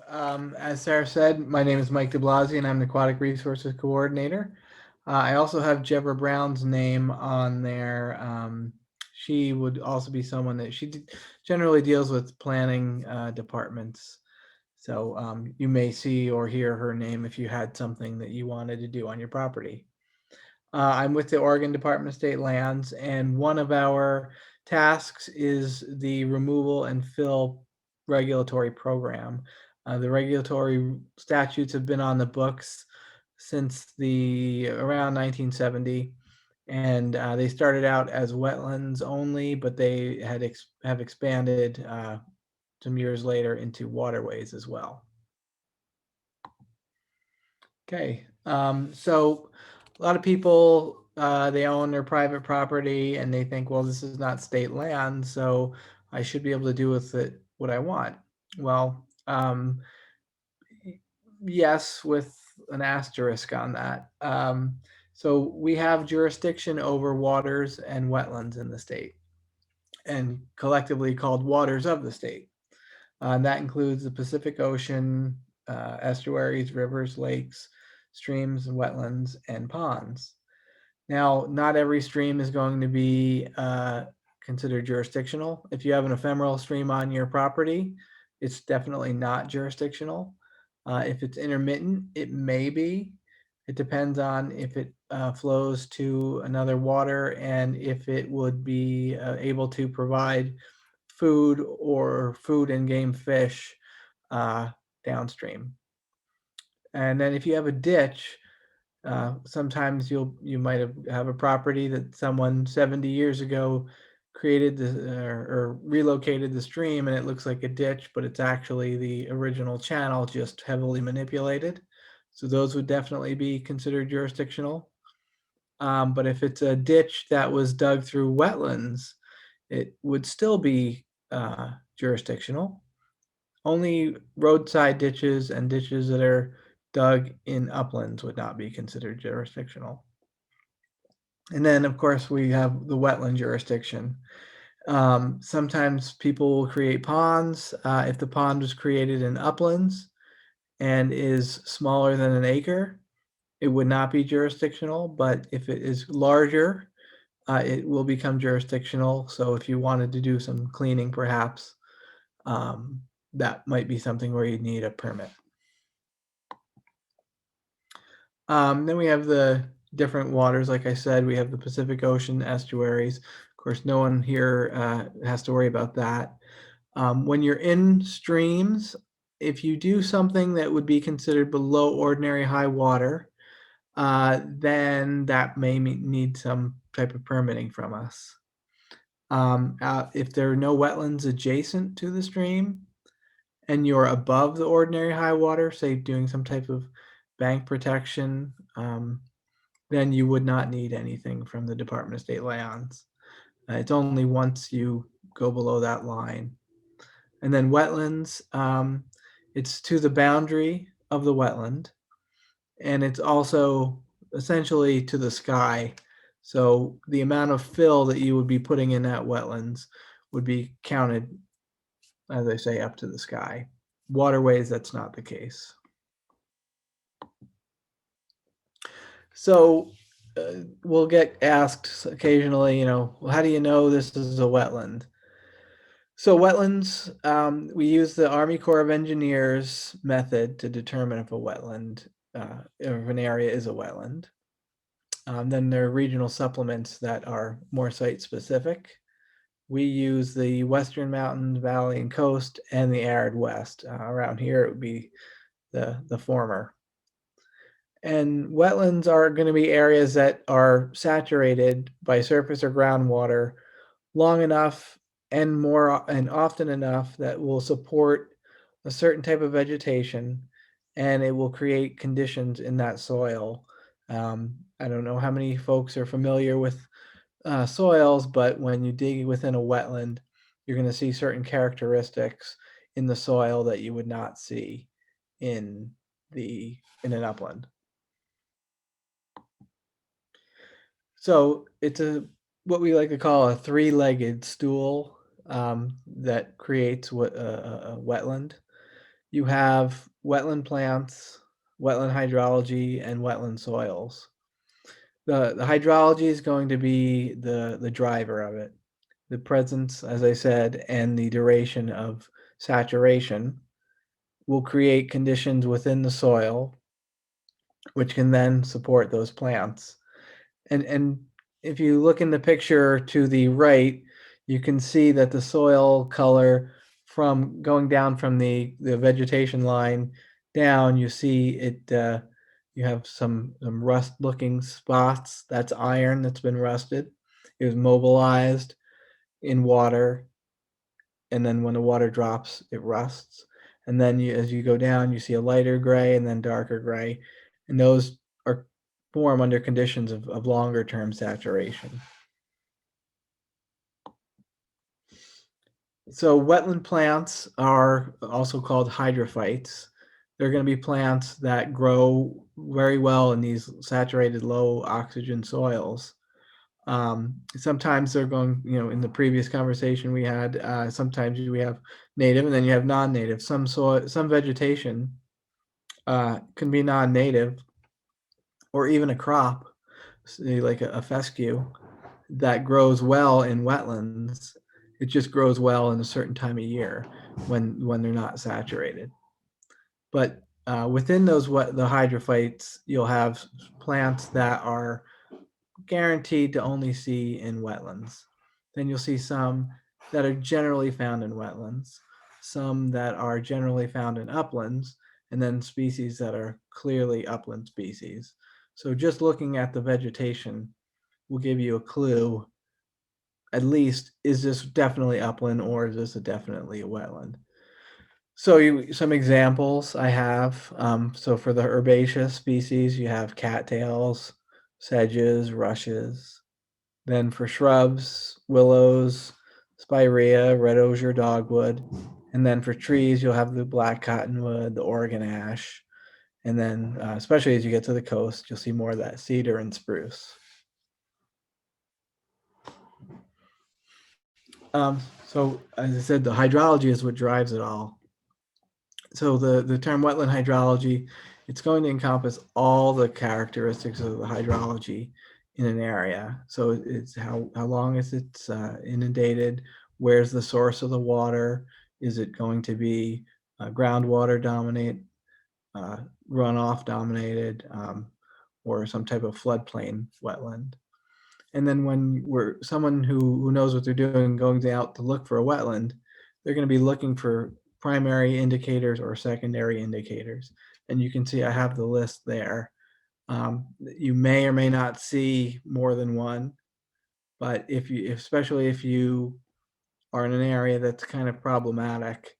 As Sarah said, my name is Mike Deblasi, and I'm the Aquatic Resources Coordinator. I also have Jebra Brown's name on there. She would also be someone that generally deals with planning departments. So you may see or hear her name if you had something that you wanted to do on your property. I'm with the Oregon Department of State Lands, and one of our tasks is the removal and fill regulatory program. The regulatory statutes have been on the books since the around 1970, and they started out as wetlands only, but they have expanded some years later into waterways as well. Okay, so a lot of people they own their private property and they think, well, this is not state land, so I should be able to do with it what I want. Well, yes, with an asterisk on that. So we have jurisdiction over waters and wetlands in the state, and collectively called waters of the state. That includes the Pacific Ocean, estuaries, rivers, lakes, streams, wetlands, and ponds. Now, not every stream is going to be considered jurisdictional. If you have an ephemeral stream on your property, it's definitely not jurisdictional. If it's intermittent, it may be. It depends on if it flows to another water and if it would be able to provide food and game fish downstream. And then if you have a ditch, sometimes you might have a property that someone 70 years ago created or relocated the stream, and it looks like a ditch, but it's actually the original channel just heavily manipulated. So those would definitely be considered jurisdictional. But if it's a ditch that was dug through wetlands, it would still be jurisdictional. Only roadside ditches and ditches that are dug in uplands would not be considered jurisdictional. And then, of course, we have the wetland jurisdiction. Sometimes people will create ponds. If the pond was created in uplands and is smaller than an acre, it would not be jurisdictional. But if it is larger, it will become jurisdictional. So if you wanted to do some cleaning, perhaps, that might be something where you'd need a permit. Then we have the different waters. Like I said, we have the Pacific Ocean estuaries. Of course, no one here has to worry about that. When you're in streams, if you do something that would be considered below ordinary high water, then that may need some type of permitting from us. If there are no wetlands adjacent to the stream and you're above the ordinary high water, say doing some type of bank protection, then you would not need anything from the Department of State Lands. It's only once you go below that line. And then wetlands, it's to the boundary of the wetland, and it's also essentially to the sky. So the amount of fill that you would be putting in that wetlands would be counted, as I say, up to the sky. Waterways, that's not the case. So we'll get asked occasionally, well, how do you know this is a wetland? So wetlands, we use the Army Corps of Engineers method to determine if a wetland, if an area is a wetland. Then there are regional supplements that are more site specific. We use the Western Mountains, Valley and Coast, and the Arid West. Around here, it would be the former. And wetlands are going to be areas that are saturated by surface or groundwater long enough and often enough that will support a certain type of vegetation, and it will create conditions in that soil. I don't know how many folks are familiar with soils, but when you dig within a wetland, you're going to see certain characteristics in the soil that you would not see in an upland. So it's what we like to call a three-legged stool that creates a wetland. You have wetland plants, wetland hydrology, and wetland soils. The hydrology is going to be the driver of it. The presence, as I said, and the duration of saturation will create conditions within the soil, which can then support those plants. And if you look in the picture to the right, you can see that the soil color from going down from the vegetation line down, you see it, you have some rust looking spots. That's iron that's been rusted. It was mobilized in water, and then when the water drops, it rusts. And then as you go down, you see a lighter gray and then darker gray. And those are form under conditions of longer term saturation. So wetland plants are also called hydrophytes. They're going to be plants that grow very well in these saturated low oxygen soils. Sometimes they're going, in the previous conversation we had, sometimes we have native and then you have non-native. Some vegetation can be non-native or even a crop, say like a fescue that grows well in wetlands. It just grows well in a certain time of year when they're not saturated. But within the hydrophytes, you'll have plants that are guaranteed to only see in wetlands. Then you'll see some that are generally found in wetlands, some that are generally found in uplands, and then species that are clearly upland species. So just looking at the vegetation will give you a clue, at least, is this definitely upland or is this definitely a wetland? So some examples I have. So for the herbaceous species, you have cattails, sedges, rushes. Then for shrubs, willows, spirea, red osier, dogwood. And then for trees, you'll have the black cottonwood, the Oregon ash. And then, especially as you get to the coast, you'll see more of that cedar and spruce. So as I said, the hydrology is what drives it all. So the term wetland hydrology, it's going to encompass all the characteristics of the hydrology in an area. So it's how long is it inundated? Where's the source of the water? Is it going to be groundwater dominate, uh, runoff dominated, or some type of floodplain wetland? And then when we're someone who knows what they're doing, going out to look for a wetland, they're going to be looking for primary indicators or secondary indicators. And you can see I have the list there. You may or may not see more than one, but especially if you are in an area that's kind of problematic,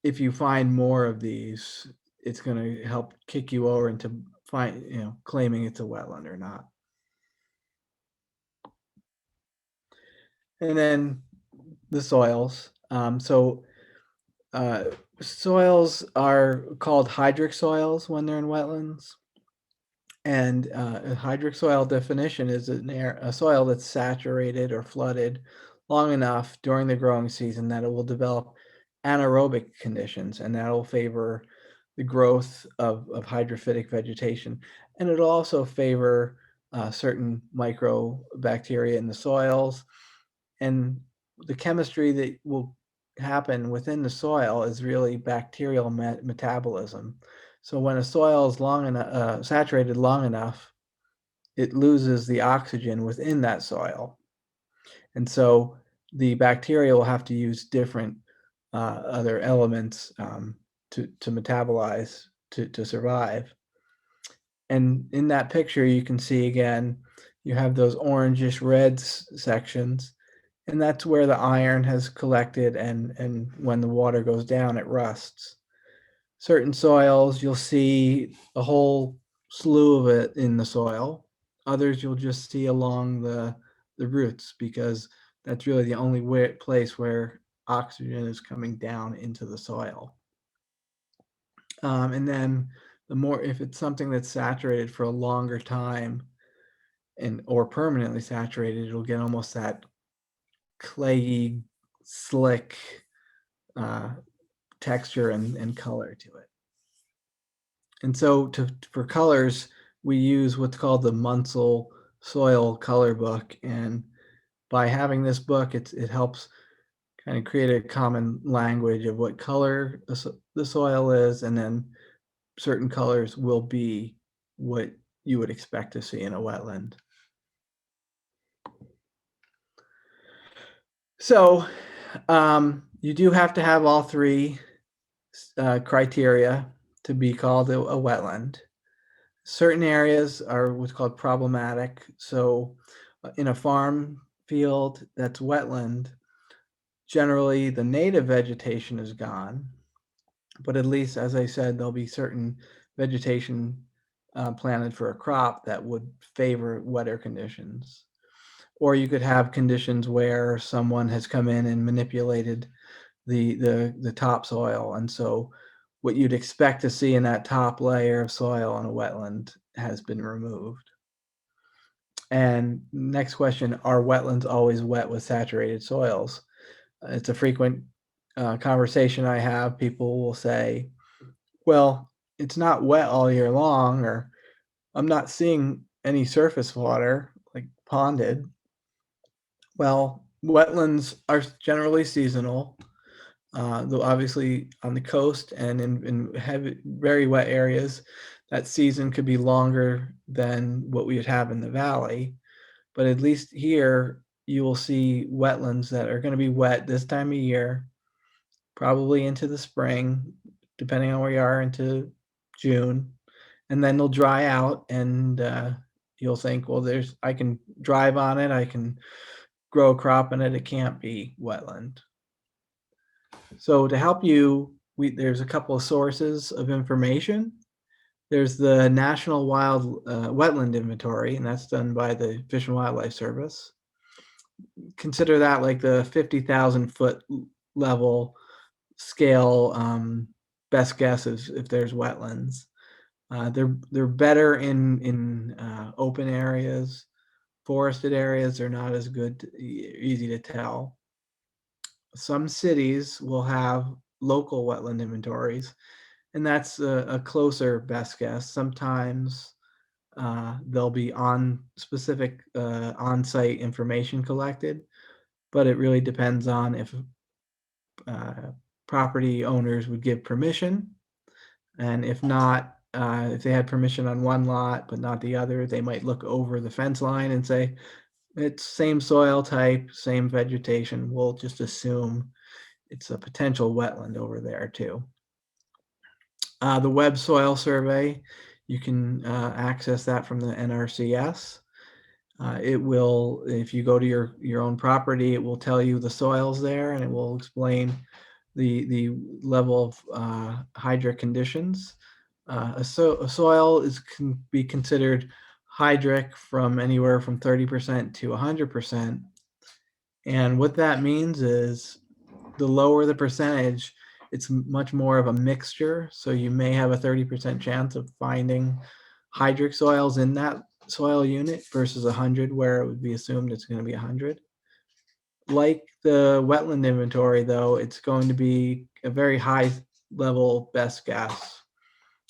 if you find more of these, it's going to help kick you over into claiming it's a wetland or not. And then the soils. Uh, Soils are called hydric soils when they're in wetlands. And a hydric soil definition is a soil that's saturated or flooded long enough during the growing season that it will develop anaerobic conditions, and that will favor the growth of hydrophytic vegetation. And it'll also favor certain microbacteria in the soils, and the chemistry that will happen within the soil is really bacterial metabolism. So when a soil is saturated long enough, it loses the oxygen within that soil, and so the bacteria will have to use different other elements to metabolize to survive. And in that picture, you can see again, you have those orangish red sections, and that's where the iron has collected, and when the water goes down, it rusts. Certain soils, you'll see a whole slew of it in the soil. Others you'll just see along the roots, because that's really the only place where oxygen is coming down into the soil. And then if it's something that's saturated for a longer time or permanently saturated, it'll get almost that clayey, slick texture and color to it. And so for colors, we use what's called the Munsell Soil Color Book. And by having this book, it helps kind of create a common language of what color the soil is, and then certain colors will be what you would expect to see in a wetland. So you do have to have all three criteria to be called a wetland. Certain areas are what's called problematic. So in a farm field that's wetland, generally the native vegetation is gone, but at least, as I said, there'll be certain vegetation planted for a crop that would favor wetter conditions. Or you could have conditions where someone has come in and manipulated the topsoil, and so what you'd expect to see in that top layer of soil on a wetland has been removed. And next question, are wetlands always wet with saturated soils? It's a frequent conversation I have. People will say, well, it's not wet all year long, or I'm not seeing any surface water like ponded. Well, wetlands are generally seasonal. Though obviously on the coast and in heavy, very wet areas, that season could be longer than what we would have in the valley. But at least here, you will see wetlands that are going to be wet this time of year, probably into the spring, depending on where you are, into June. And then they'll dry out, and you'll think, well, I can drive on it, I can grow a crop in it, it can't be wetland. So to help you, there's a couple of sources of information. There's the National Wild Wetland Inventory, and that's done by the Fish and Wildlife Service. Consider that like the 50,000 foot level scale best guess if there's wetlands. They're better in open areas. Forested areas are not as good, easy to tell. Some cities will have local wetland inventories, and that's a closer best guess. Sometimes there'll be specific on-site information collected, but it really depends on if property owners would give permission, and if not, if they had permission on one lot but not the other, they might look over the fence line and say, it's same soil type, same vegetation, we'll just assume it's a potential wetland over there too. The Web Soil Survey, you can access that from the NRCS. It will, if you go to your own property, it will tell you the soils there, and it will explain the level of hydric conditions. A soil can be considered hydric from anywhere from 30% to 100%. And what that means is the lower the percentage, it's much more of a mixture. So you may have a 30% chance of finding hydric soils in that soil unit versus 100, where it would be assumed it's going to be 100. Like the wetland inventory, though, it's going to be a very high level best guess.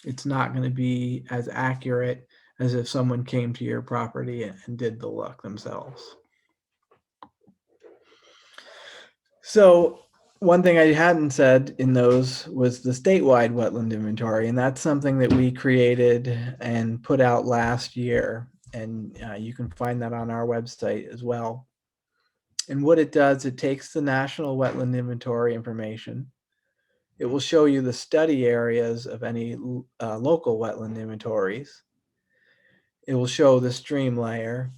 It's not going to be as accurate as if someone came to your property and did the look themselves. So one thing I hadn't said in those was the statewide wetland inventory, and that's something that we created and put out last year, and you can find that on our website as well. And what it does, it takes the national wetland inventory information. It will show you the study areas of any local wetland inventories. It will show the stream layer,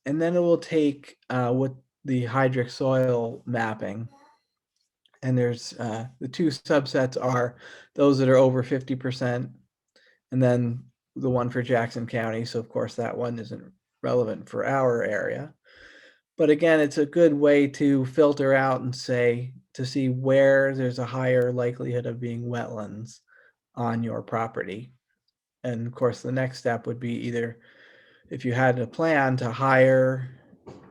and then it will take what the hydric soil mapping. And there's the two subsets are those that are over 50%, and then the one for Jackson County. So of course that one isn't relevant for our area. But again, it's a good way to filter out and to see where there's a higher likelihood of being wetlands on your property. And of course, the next step would be either, if you had a plan, to hire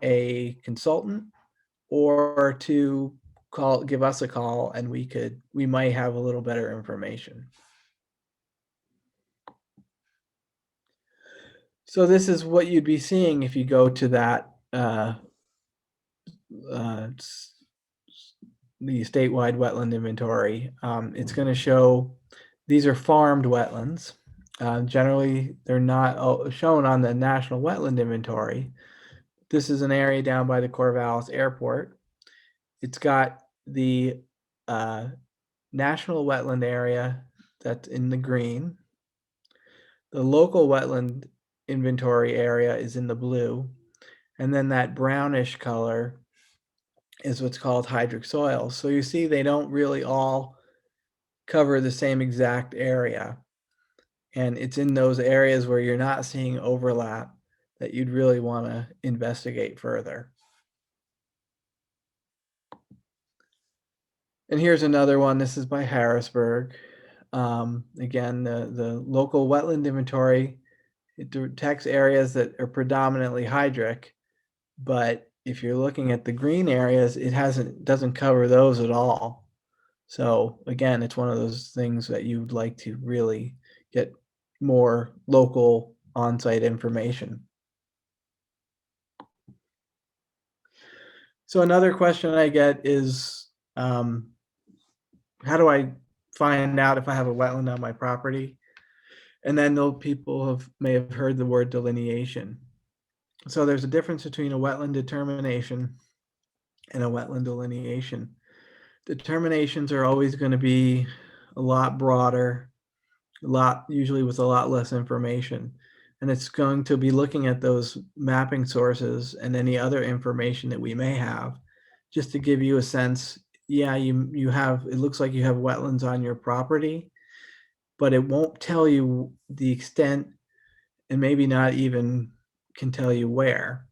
a consultant or to give us a call, and we might have a little better information. So this is what you'd be seeing if you go to that uh, the statewide wetland inventory. It's going to show these are farmed wetlands. Generally, they're not shown on the National Wetland Inventory. This is an area down by the Corvallis Airport. It's got the National Wetland Area that's in the green. The local wetland inventory area is in the blue. And then that brownish color is what's called hydric soil. So you see they don't really all cover the same exact area. And it's in those areas where you're not seeing overlap that you'd really want to investigate further. And here's another one. This is by Harrisburg. Again, the local wetland inventory, it detects areas that are predominantly hydric, but if you're looking at the green areas, it doesn't cover those at all. So again, it's one of those things that you'd like to really get more local on-site information. So another question I get is, how do I find out if I have a wetland on my property? And then people may have heard the word delineation. So there's a difference between a wetland determination and a wetland delineation. Determinations are always going to be a lot broader, usually with a lot less information. And it's going to be looking at those mapping sources and any other information that we may have, just to give you a sense. Yeah, you have, it looks like you have wetlands on your property, but it won't tell you the extent, and maybe not even can tell you where.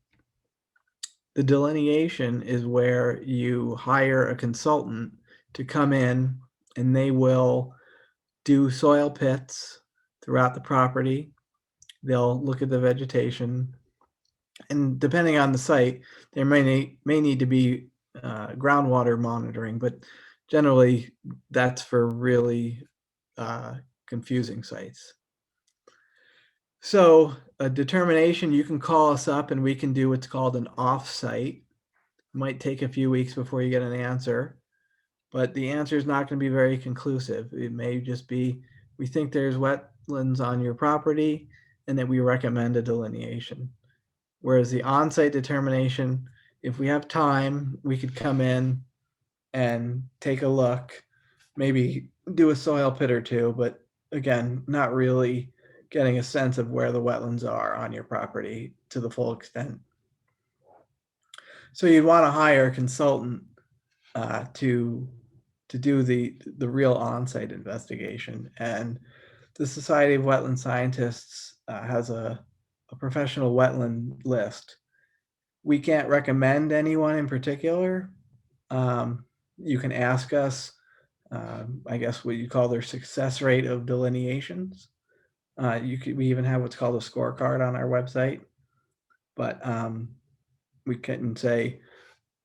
The delineation is where you hire a consultant to come in, and they will do soil pits throughout the property. They'll look at the vegetation, and depending on the site, there may need to be groundwater monitoring, but generally that's for really confusing sites. So a determination, you can call us up and we can do what's called an off-site. It might take a few weeks before you get an answer, but the answer is not going to be very conclusive. It may just be, we think there's wetlands on your property and that we recommend a delineation. Whereas the on-site determination, if we have time, we could come in and take a look, maybe do a soil pit or two, but again, not really getting a sense of where the wetlands are on your property to the full extent. So you'd want to hire a consultant to do the real on-site investigation. And the Society of Wetland Scientists has a professional wetland list. We can't recommend anyone in particular. You can ask us, I guess what you call their success rate of delineations. We even have what's called a scorecard on our website, but we couldn't say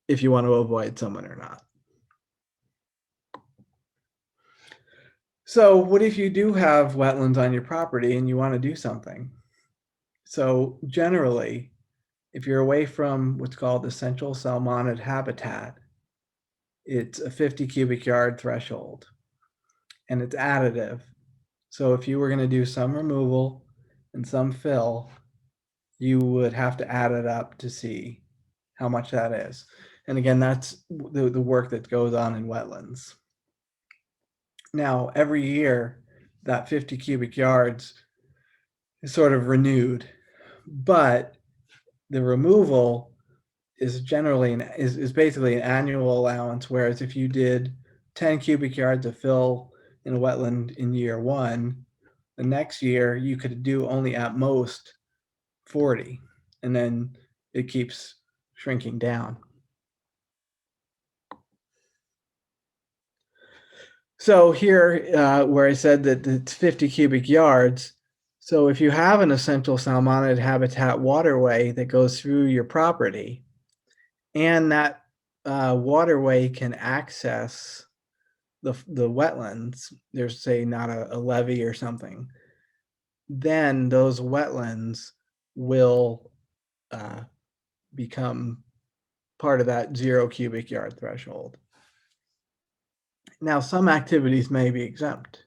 if you want to avoid someone or not. So what if you do have wetlands on your property and you want to do something? So generally, if you're away from what's called essential salmonid habitat, it's a 50 cubic yard threshold, and it's additive. So if you were going to do some removal and some fill, you would have to add it up to see how much that is. And again, that's the work that goes on in wetlands. Now, every year, that 50 cubic yards is sort of renewed, but the removal is generally is basically an annual allowance, whereas if you did 10 cubic yards of fill in a wetland in year one, the next year you could do only at most 40, and then it keeps shrinking down. So here, where I said that it's 50 cubic yards, so if you have an essential salmonid habitat waterway that goes through your property, and that waterway can access the wetlands, there's say not a levee or something, then those wetlands will become part of that 0 cubic yard threshold. Now, some activities may be exempt.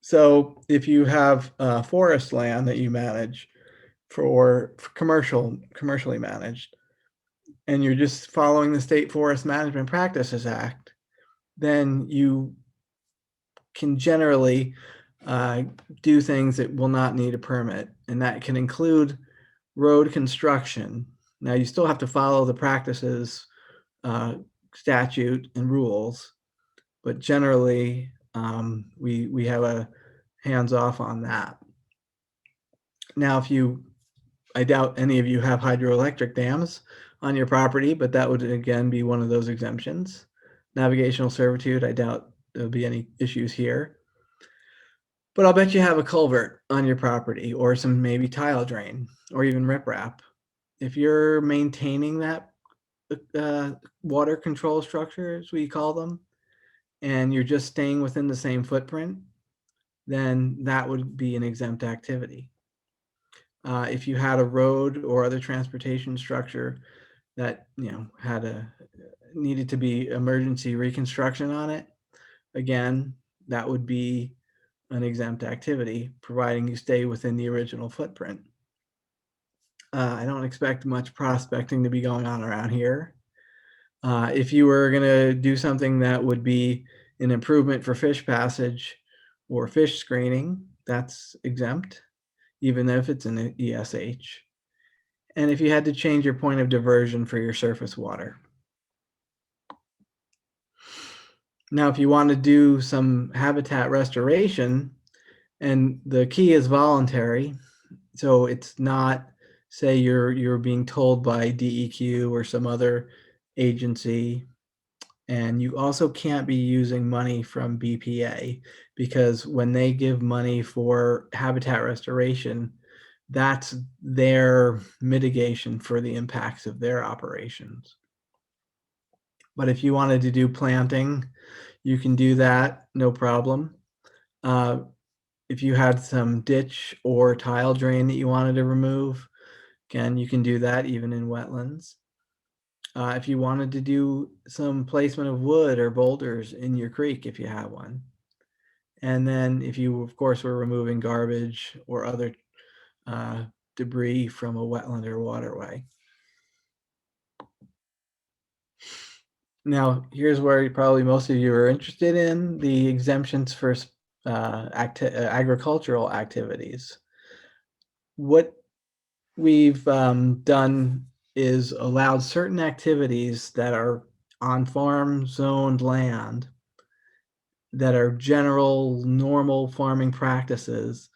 So if you have forest land that you manage for commercially managed, and you're just following the State Forest Management Practices Act, then you can generally do things that will not need a permit, and that can include road construction. Now, you still have to follow the practices statute and rules, but generally we have a hands off on that. Now, I doubt any of you have hydroelectric dams on your property, but that would again be one of those exemptions. Navigational servitude, I doubt there'll be any issues here. But I'll bet you have a culvert on your property, or some maybe tile drain, or even riprap. If you're maintaining that water control structure, as we call them, and you're just staying within the same footprint, then that would be an exempt activity. If you had a road or other transportation structure that needed to be emergency reconstruction on it, again, that would be an exempt activity, providing you stay within the original footprint. I don't expect much prospecting to be going on around here. If you were going to do something that would be an improvement for fish passage or fish screening, that's exempt, even if it's an ESH. And if you had to change your point of diversion for your surface water. Now, if you want to do some habitat restoration, and the key is voluntary, so it's not, say you're being told by DEQ or some other agency, and you also can't be using money from BPA, because when they give money for habitat restoration, that's their mitigation for the impacts of their operations. But if you wanted to do planting, you can do that, no problem. If you had some ditch or tile drain that you wanted to remove, again, you can do that even in wetlands. If you wanted to do some placement of wood or boulders in your creek, if you have one. And then if you, of course, were removing garbage or other debris from a wetland or waterway. Now, here's where probably most of you are interested in the exemptions for agricultural activities. What we've done is allowed certain activities that are on farm zoned land that are general normal farming practices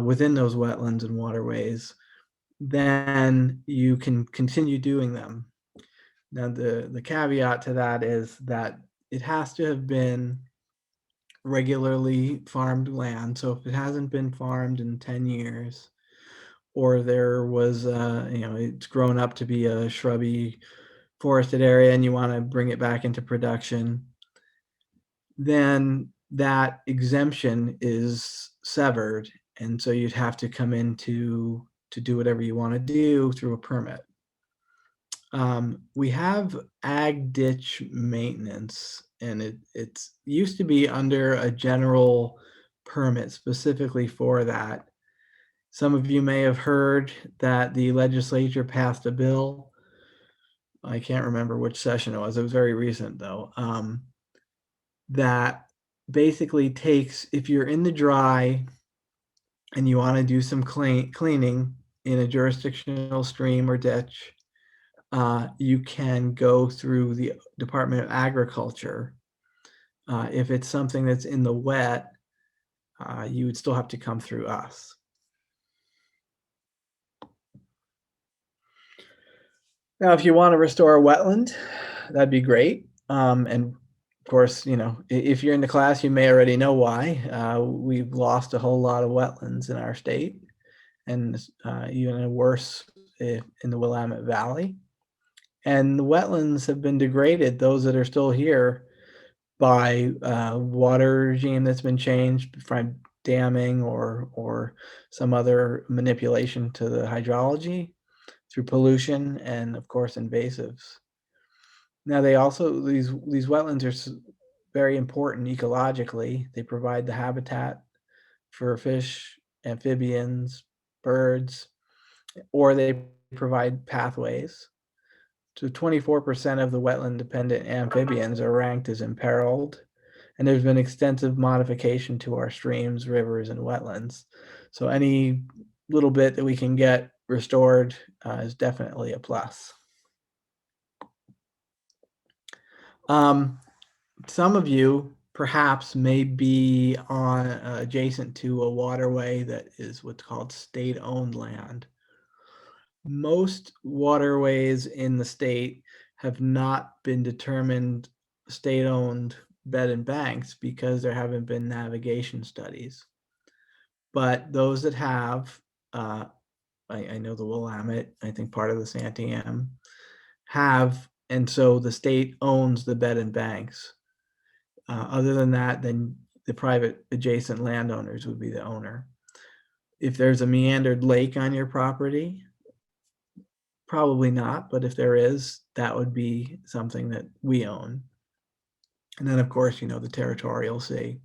within those wetlands and waterways, then you can continue doing them. Now, the caveat to that is that it has to have been regularly farmed land. So if it hasn't been farmed in 10 years, or there was, it's grown up to be a shrubby forested area and you want to bring it back into production, then that exemption is severed. And so you'd have to come in to do whatever you want to do through a permit. We have ag ditch maintenance, and it's used to be under a general permit specifically for that. Some of you may have heard that the legislature passed a bill. I can't remember which session it was. It was very recent, though. That basically takes, if you're in the dry and you want to do some cleaning in a jurisdictional stream or ditch, you can go through the Department of Agriculture. If it's something that's in the wet, you would still have to come through us. Now, if you want to restore a wetland, that'd be great. And of course, if you're in the class, you may already know why. We've lost a whole lot of wetlands in our state. and even worse in the Willamette Valley. And the wetlands have been degraded, those that are still here, by water regime that's been changed from damming or some other manipulation to the hydrology through pollution and, of course, invasives. Now, they also, these wetlands are very important ecologically. They provide the habitat for fish, amphibians, birds, or they provide pathways. So 24% of the wetland-dependent amphibians are ranked as imperiled, and there's been extensive modification to our streams, rivers, and wetlands. So any little bit that we can get restored is definitely a plus. Some of you perhaps may be adjacent to a waterway that is what's called state-owned land. Most waterways in the state have not been determined state-owned bed and banks because there haven't been navigation studies. But those that have, I know the Willamette, I think part of the Santiam, have, and so the state owns the bed and banks. Other than that, then the private adjacent landowners would be the owner. If there's a meandered lake on your property, probably not, but if there is, that would be something that we own. And then, of course, the territorial sea.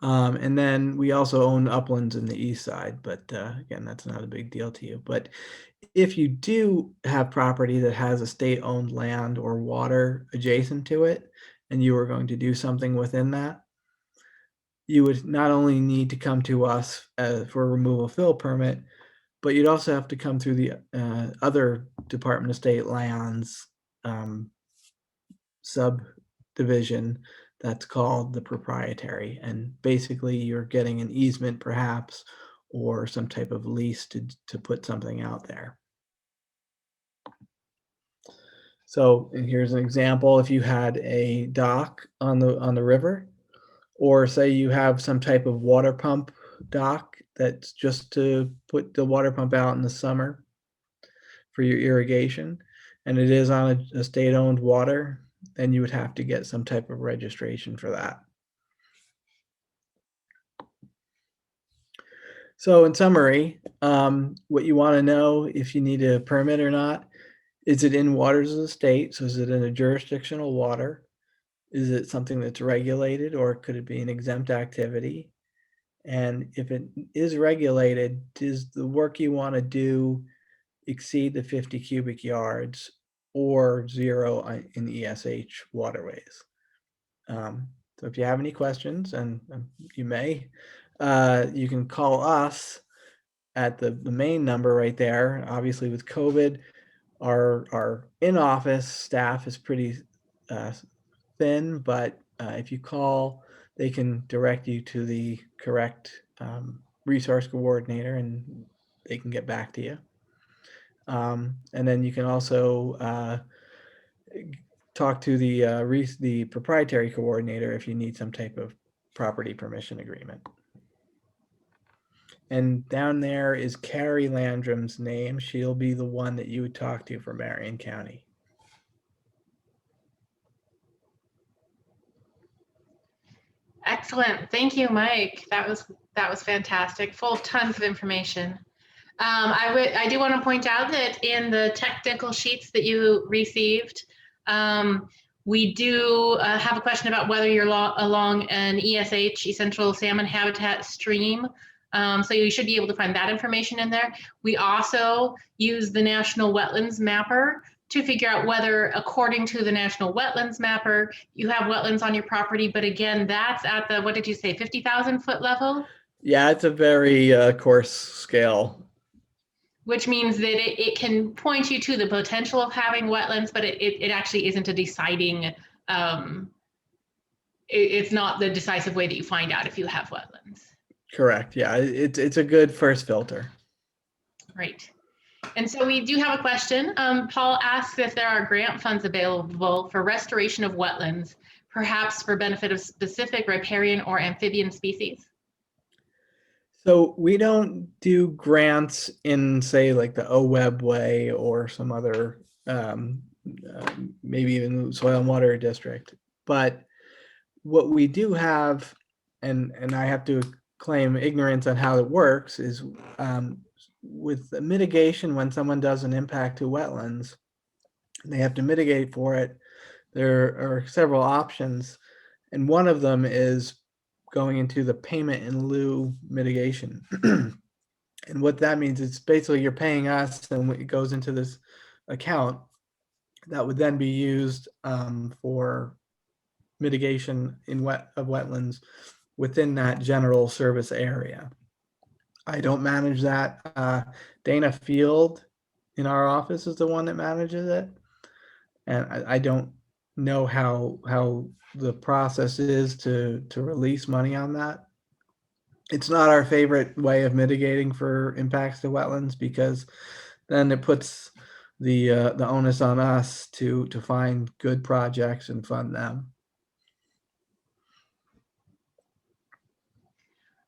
And then we also own uplands in the east side, but again, that's not a big deal to you. But if you do have property that has a state-owned land or water adjacent to it, and you are going to do something within that, you would not only need to come to us for a removal fill permit, but you'd also have to come through the other Department of State lands subdivision that's called the proprietary. And basically you're getting an easement perhaps, or some type of lease to put something out there. So here's an example. If you had a dock on the river, or say you have some type of water pump dock that's just to put the water pump out in the summer for your irrigation, and it is on a state-owned water, then you would have to get some type of registration for that. So in summary, what you want to know if you need a permit or not, is it in waters of the state? So is it in a jurisdictional water? Is it something that's regulated, or could it be an exempt activity? And if it is regulated, does the work you want to do exceed the 50 cubic yards or 0 in ESH waterways? So if you have any questions, and you may, you can call us at the main number right there. Obviously with COVID, our in-office staff is pretty thin, but if you call, they can direct you to the correct resource coordinator, and they can get back to you. And then you can also talk to the proprietary coordinator if you need some type of property permission agreement. And down there is Carrie Landrum's name. She'll be the one that you would talk to for Marion County. Excellent. Thank you, Mike. That was fantastic. Full of tons of information. I do want to point out that in the technical sheets that you received, we do have a question about whether you're along an ESH, Essential Salmon Habitat stream. So you should be able to find that information in there. We also use the National Wetlands Mapper to figure out whether, according to the National Wetlands Mapper, you have wetlands on your property. But again, that's at the, what did you say, 50,000 foot level? Yeah, it's a very coarse scale. Which means that it can point you to the potential of having wetlands, but it actually isn't a deciding, it's not the decisive way that you find out if you have wetlands. Correct. Yeah, it's a good first filter. Right. And so we do have a question. Paul asks if there are grant funds available for restoration of wetlands, perhaps for benefit of specific riparian or amphibian species. So we don't do grants in, say, like the OWEB way or some other, maybe even soil and water district. But what we do have, and I have to claim ignorance on how it works, is with the mitigation, when someone does an impact to wetlands, they have to mitigate for it. There are several options, and one of them is going into the payment in lieu mitigation. And what that means is basically you're paying us, and it goes into this account that would then be used for mitigation of wetlands within that general service area. I don't manage that. Dana Field in our office is the one that manages it, and I don't know how the process is to release money on that. It's not our favorite way of mitigating for impacts to wetlands, because then it puts the onus on us to find good projects and fund them.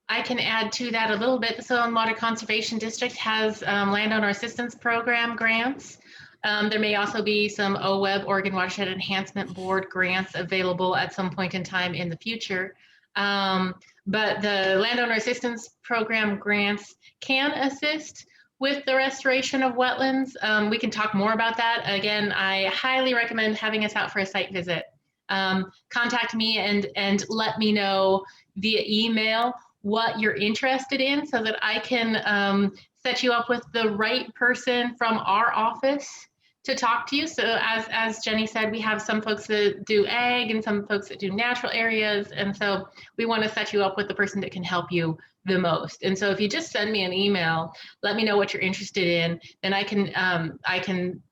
I can add to that a little bit. The Soil and Water Conservation District has landowner assistance program grants. There may also be some OWEB, Oregon Watershed Enhancement Board grants available at some point in time in the future. But the landowner assistance program grants can assist with the restoration of wetlands. We can talk more about that. Again, I highly recommend having us out for a site visit. Contact me and let me know via email what you're interested in so that I can set you up with the right person from our office to talk to you. So as Jenny said, we have some folks that do ag and some folks that do natural areas. And so we want to set you up with the person that can help you the most. And so if you just send me an email, let me know what you're interested in, then I can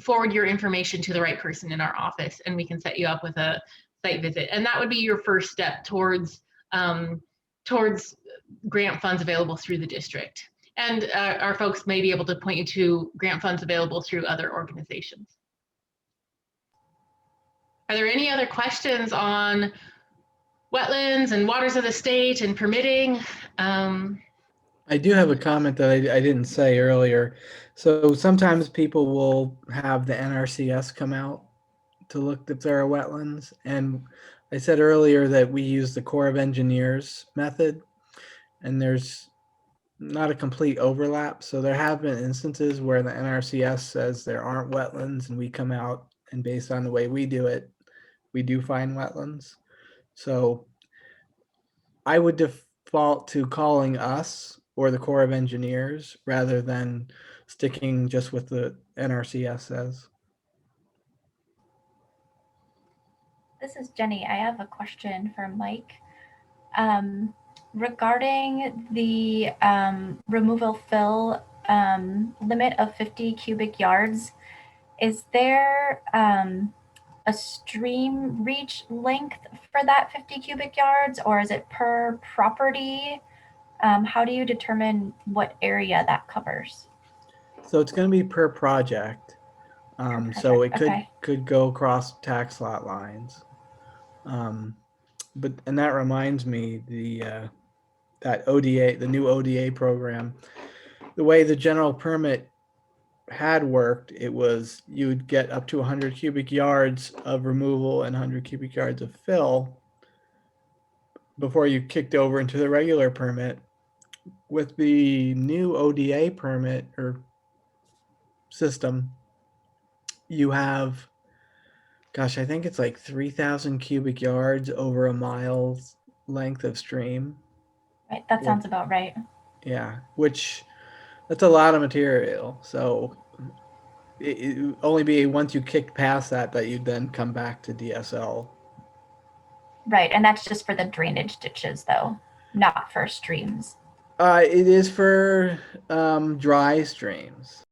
forward your information to the right person in our office, and we can set you up with a site visit. And that would be your first step towards grant funds available through the district. And our folks may be able to point you to grant funds available through other organizations. Are there any other questions on wetlands and waters of the state and permitting? I do have a comment that I didn't say earlier. So sometimes people will have the NRCS come out to look if there are wetlands. And I said earlier that we use the Corps of Engineers method, and there's not a complete overlap. So there have been instances where the NRCS says there aren't wetlands, and we come out, and based on the way we do it, we do find wetlands. So I would default to calling us or the Corps of Engineers rather than sticking just with the NRCS says. This is Jenny. I have a question for Mike. Regarding the removal fill limit of 50 cubic yards, is there a stream reach length for that 50 cubic yards, or is it per property? How do you determine what area that covers? So it's going to be per project. So it Okay. could go across tax lot lines. But and that reminds me, that ODA, the new ODA program, the way the general permit had worked, it was you would get up to 100 cubic yards of removal and 100 cubic yards of fill before you kicked over into the regular permit. With the new ODA permit or system, you have, gosh, I think it's like 3,000 cubic yards over a mile's length of stream. Right, that sounds about right. Yeah, which that's a lot of material. So it only be once you kick past that you'd then come back to DSL. Right, and that's just for the drainage ditches, though, not for streams. It is for dry streams.